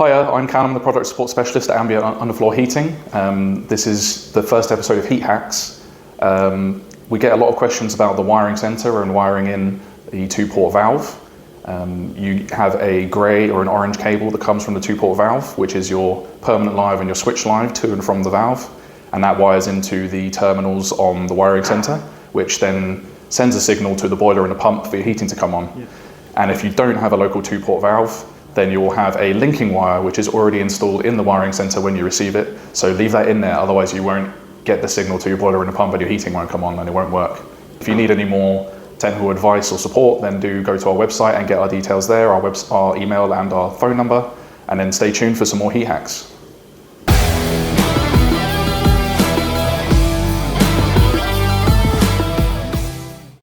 Hiya, I'm Callum, the Product Support Specialist at Ambiente Underfloor Heating. This is the first episode of Heat Hacks. We get a lot of questions about the wiring centre and wiring in the two-port valve. You have a grey or an orange cable that comes from the two-port valve, which is your permanent live and your switch live to and from the valve, and that wires into the terminals on the wiring centre, which then sends a signal to the boiler and the pump for your heating to come on. Yeah. And if you don't have a local two-port valve, then you will have a linking wire which is already installed in the wiring centre when you receive it. So leave that in there, otherwise you won't get the signal to your boiler and the pump and your heating won't come on and it won't work. If you need any more technical advice or support, then do go to our website and get our details there, our email and our phone number, and then stay tuned for some more heat hacks.